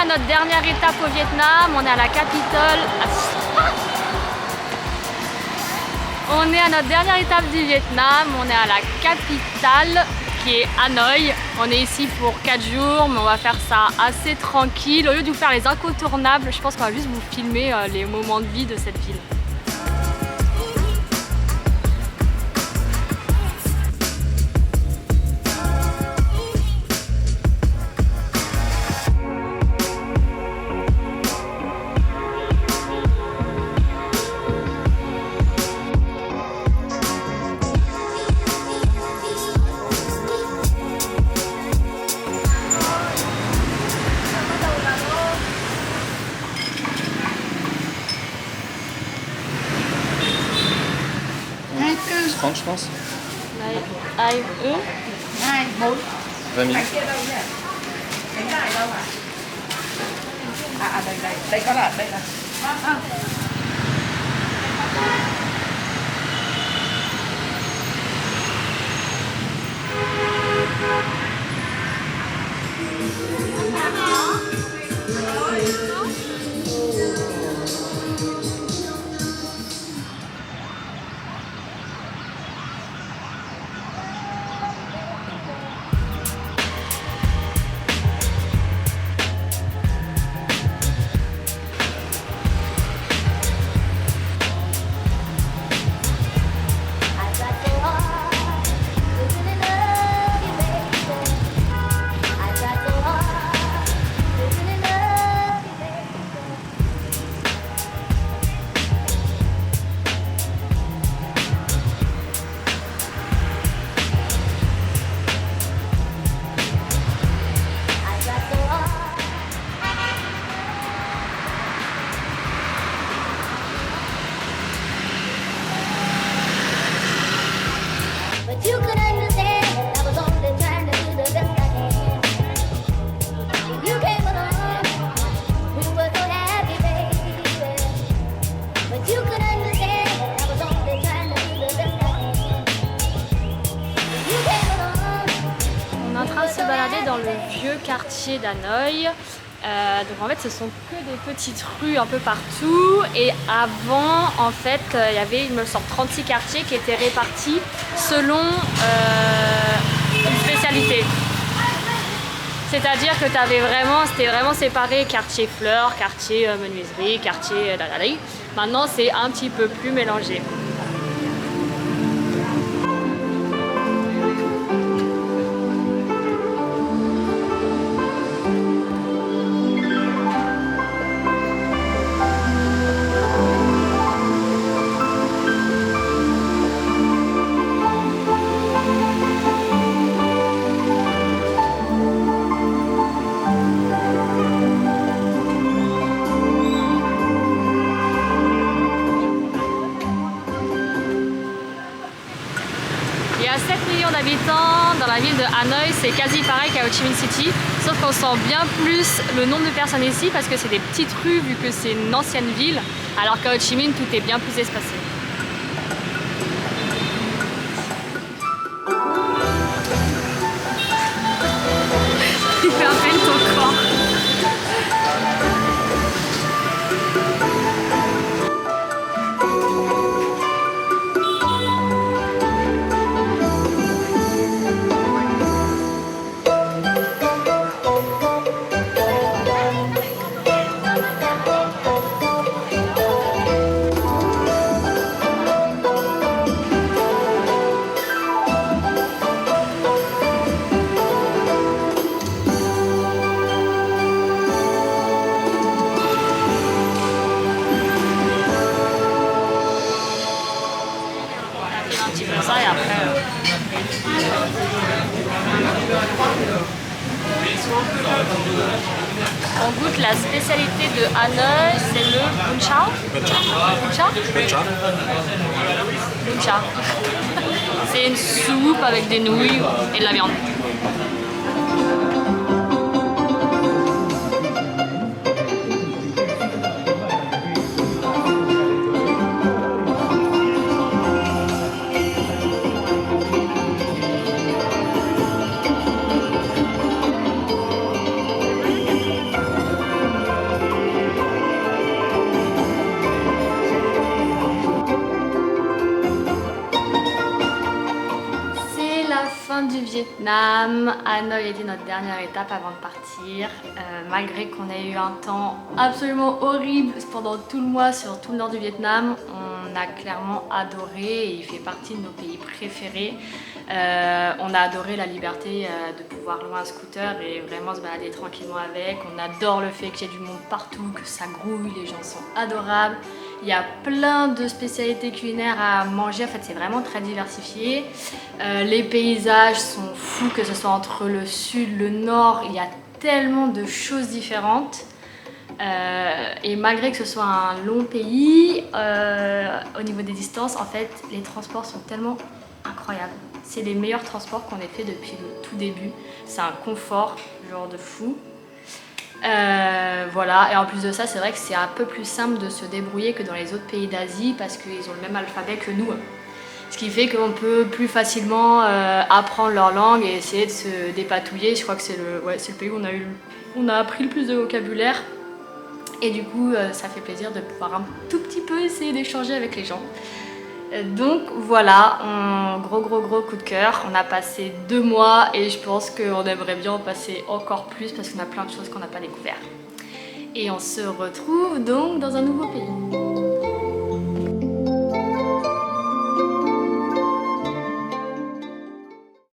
à notre dernière étape au Vietnam, on est à la capitale. On est à notre dernière étape du Vietnam, on est à la capitale qui est Hanoï. On est ici pour 4 jours, mais on va faire ça assez tranquille. Au lieu de vous faire les incontournables, je pense qu'on va juste vous filmer les moments de vie de cette ville. Je pense. Ai, 2, 4. 20 minutes. Kia đâu nhỉ? Bánh đại đâu hả? Đây, đây có là, đây là. Dans le vieux quartier d'Hanoï. Donc en fait ce sont que des petites rues un peu partout et avant en fait il y avait il me semble 36 quartiers qui étaient répartis selon une spécialité. C'est-à-dire que c'était vraiment séparé quartier fleurs, quartier menuiserie, quartier dadali. Maintenant c'est un petit peu plus mélangé. Il y a 7 millions d'habitants dans la ville de Hanoï, c'est quasi pareil qu'à Ho Chi Minh City, sauf qu'on sent bien plus le nombre de personnes ici parce que c'est des petites rues vu que c'est une ancienne ville, alors qu'à Ho Chi Minh tout est bien plus espacé. Il fait un peu ton corps. Ça et après on goûte la spécialité de Hanoï, c'est le bún chao. Bún chao. C'est une soupe avec des nouilles et de la viande. Vietnam. Hanoï était notre dernière étape avant de partir. Malgré qu'on ait eu un temps absolument horrible pendant tout le mois sur tout le nord du Vietnam, on a clairement adoré et il fait partie de nos pays préférés. On a adoré la liberté de pouvoir louer un scooter et vraiment se balader tranquillement avec. On adore le fait qu'il y ait du monde partout, que ça grouille, les gens sont adorables. Il y a plein de spécialités culinaires à manger, en fait c'est vraiment très diversifié. Les paysages sont fous, que ce soit entre le sud, le nord, il y a tellement de choses différentes. Et malgré que ce soit un long pays, au niveau des distances, en fait les transports sont tellement incroyables. C'est les meilleurs transports qu'on ait fait depuis le tout début. C'est un confort, genre de fou. Voilà, et en plus de ça, c'est vrai que c'est un peu plus simple de se débrouiller que dans les autres pays d'Asie parce qu'ils ont le même alphabet que nous. Ce qui fait qu'on peut plus facilement apprendre leur langue et essayer de se dépatouiller. Je crois que c'est le pays où on a appris le plus de vocabulaire. Et du coup, ça fait plaisir de pouvoir un tout petit peu essayer d'échanger avec les gens. Donc voilà, gros coup de cœur. On a passé 2 mois et je pense qu'on aimerait bien en passer encore plus parce qu'on a plein de choses qu'on n'a pas découvertes. Et on se retrouve donc dans un nouveau pays.